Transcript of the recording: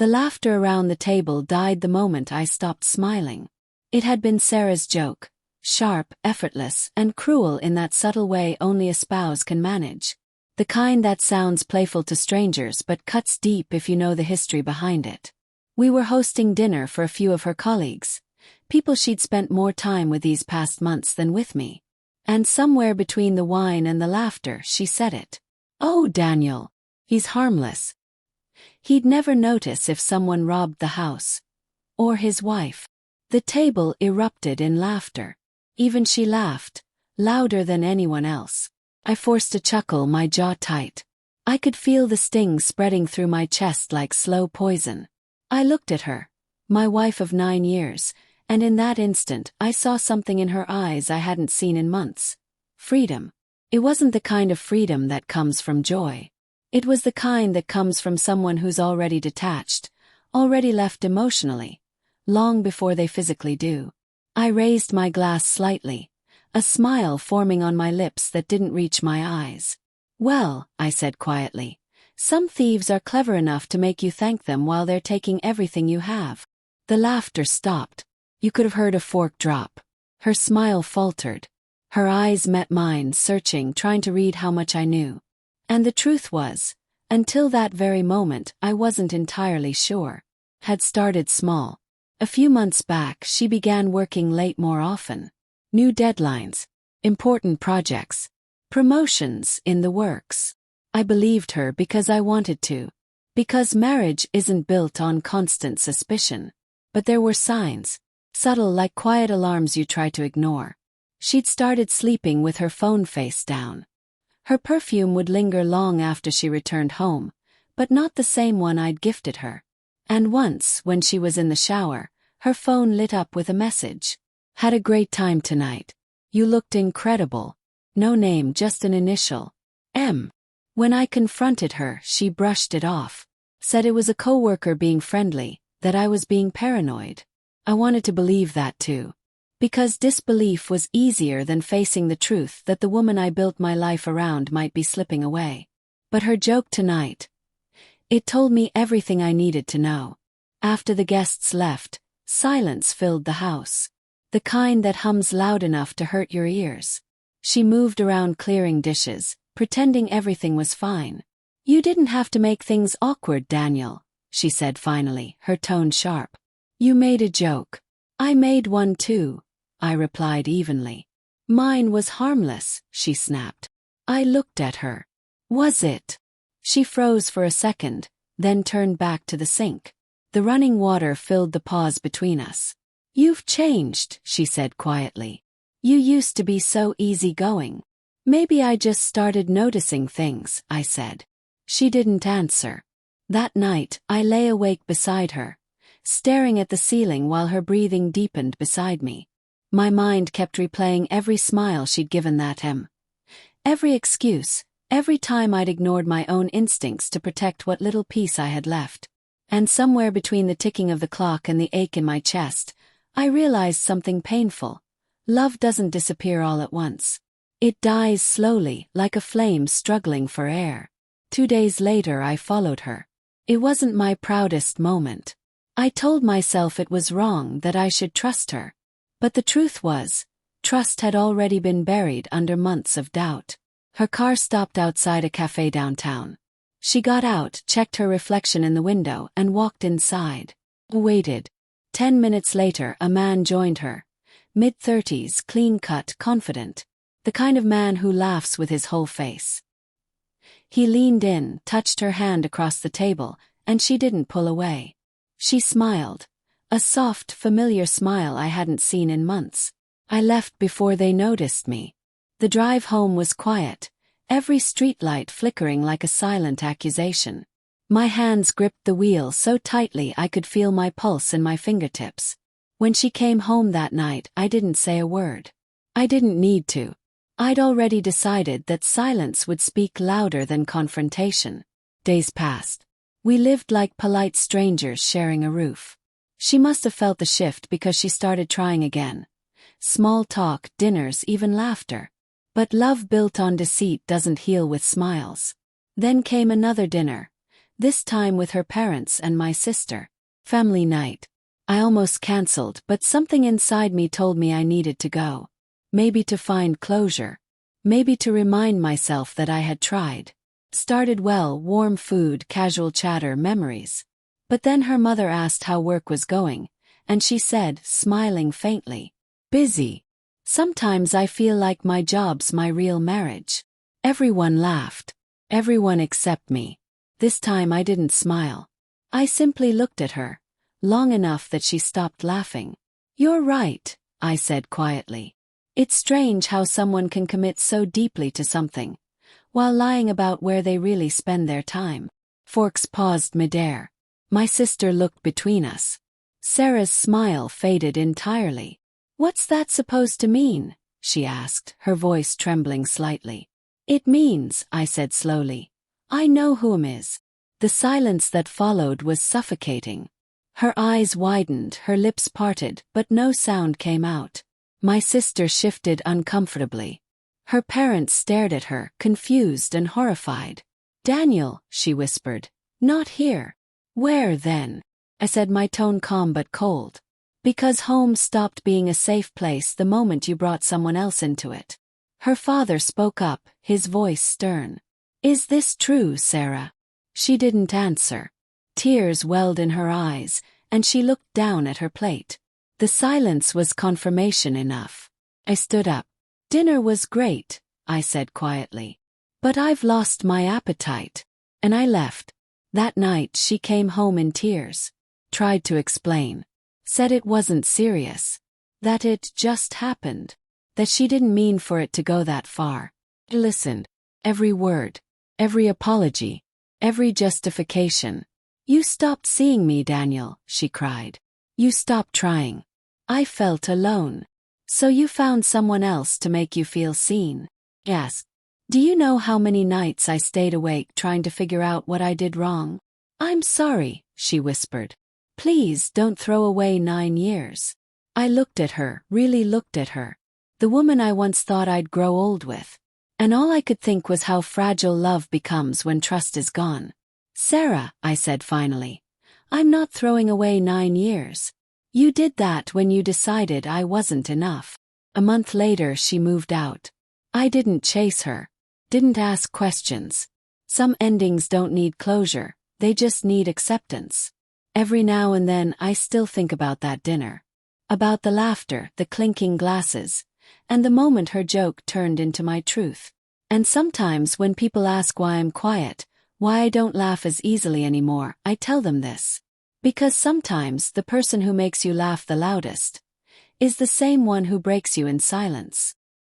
The laughter around the table died the moment I stopped smiling. It had been Sarah's joke, sharp, effortless, and cruel in that subtle way only a spouse can manage. The kind that sounds playful to strangers but cuts deep if you know the history behind it. We were hosting dinner for a few of her colleagues, people she'd spent more time with these past months than with me. And somewhere between the wine and the laughter she said it. "Oh, Daniel. He's harmless. He'd never notice if someone robbed the house. Or his wife." The table erupted in laughter. Even she laughed, louder than anyone else. I forced a chuckle, my jaw tight. I could feel the sting spreading through my chest like slow poison. I looked at her, my wife of 9 years, and in that instant I saw something in her eyes I hadn't seen in months. Freedom. It wasn't the kind of freedom that comes from joy. It was the kind that comes from someone who's already detached, already left emotionally, long before they physically do. I raised my glass slightly, a smile forming on my lips that didn't reach my eyes. "Well," I said quietly, "some thieves are clever enough to make you thank them while they're taking everything you have." The laughter stopped. You could have heard a fork drop. Her smile faltered. Her eyes met mine, searching, trying to read how much I knew. And the truth was, until that very moment, I wasn't entirely sure. Had started small. A few months back, she began working late more often. New deadlines, important projects, promotions in the works. I believed her because I wanted to. Because marriage isn't built on constant suspicion. But there were signs, subtle like quiet alarms you try to ignore. She'd started sleeping with her phone face down. Her perfume would linger long after she returned home, but not the same one I'd gifted her. And once, when she was in the shower, her phone lit up with a message. "Had a great time tonight. You looked incredible." No name, just an initial. M. When I confronted her, she brushed it off. Said it was a coworker being friendly, that I was being paranoid. I wanted to believe that too. Because disbelief was easier than facing the truth that the woman I built my life around might be slipping away. But her joke tonight, it told me everything I needed to know. After the guests left, silence filled the house. The kind that hums loud enough to hurt your ears. She moved around clearing dishes, pretending everything was fine. "You didn't have to make things awkward, Daniel," she said finally, her tone sharp. "You made a joke. I made one too," I replied evenly. "Mine was harmless," she snapped. I looked at her. "Was it?" She froze for a second, then turned back to the sink. The running water filled the pause between us. "You've changed," she said quietly. "You used to be so easygoing." "Maybe I just started noticing things," I said. She didn't answer. That night, I lay awake beside her, staring at the ceiling while her breathing deepened beside me. My mind kept replaying every smile she'd given that every excuse, every time I'd ignored my own instincts to protect what little peace I had left. And somewhere between the ticking of the clock and the ache in my chest, I realized something painful. Love doesn't disappear all at once. It dies slowly, like a flame struggling for air. 2 days later I followed her. It wasn't my proudest moment. I told myself it was wrong, that I should trust her. But the truth was, trust had already been buried under months of doubt. Her car stopped outside a cafe downtown. She got out, checked her reflection in the window, and walked inside. Waited. 10 minutes later, a man joined her. Mid-30s, clean-cut, confident. The kind of man who laughs with his whole face. He leaned in, touched her hand across the table, and she didn't pull away. She smiled. A soft, familiar smile I hadn't seen in months. I left before they noticed me. The drive home was quiet, every streetlight flickering like a silent accusation. My hands gripped the wheel so tightly I could feel my pulse in my fingertips. When she came home that night, I didn't say a word. I didn't need to. I'd already decided that silence would speak louder than confrontation. Days passed. We lived like polite strangers sharing a roof. She must have felt the shift because she started trying again. Small talk, dinners, even laughter. But love built on deceit doesn't heal with smiles. Then came another dinner. This time with her parents and my sister. Family night. I almost cancelled, but something inside me told me I needed to go. Maybe to find closure. Maybe to remind myself that I had tried. Started well, warm food, casual chatter, memories. But then her mother asked how work was going, and she said, smiling faintly, "Busy. Sometimes I feel like my job's my real marriage." Everyone laughed. Everyone except me. This time I didn't smile. I simply looked at her, long enough that she stopped laughing. "You're right," I said quietly. "It's strange how someone can commit so deeply to something, while lying about where they really spend their time." Forks paused midair. My sister looked between us. Sarah's smile faded entirely. "What's that supposed to mean?" she asked, her voice trembling slightly. "It means," I said slowly, "I know whom is." The silence that followed was suffocating. Her eyes widened, her lips parted, but no sound came out. My sister shifted uncomfortably. Her parents stared at her, confused and horrified. "Daniel," she whispered. "Not here." "Where then?" I said, my tone calm but cold. "Because home stopped being a safe place the moment you brought someone else into it." Her father spoke up, his voice stern. "Is this true, Sarah?" She didn't answer. Tears welled in her eyes, and she looked down at her plate. The silence was confirmation enough. I stood up. "Dinner was great," I said quietly. "But I've lost my appetite." And I left. That night she came home in tears. Tried to explain. Said it wasn't serious. That it just happened. That she didn't mean for it to go that far. I listened. Every word. Every apology. Every justification. "You stopped seeing me, Daniel," she cried. "You stopped trying." I felt alone. "So you found someone else to make you feel seen?" Yes. "Do you know how many nights I stayed awake trying to figure out what I did wrong?" "I'm sorry," she whispered. "Please don't throw away 9 years." I looked at her, really looked at her. The woman I once thought I'd grow old with. And all I could think was how fragile love becomes when trust is gone. "Sarah," I said finally, "I'm not throwing away 9 years. You did that when you decided I wasn't enough." A month later she moved out. I didn't chase her. Didn't ask questions. Some endings don't need closure, they just need acceptance. Every now and then I still think about that dinner. About the laughter, the clinking glasses, and the moment her joke turned into my truth. And sometimes when people ask why I'm quiet, why I don't laugh as easily anymore, I tell them this. Because sometimes the person who makes you laugh the loudest is the same one who breaks you in silence.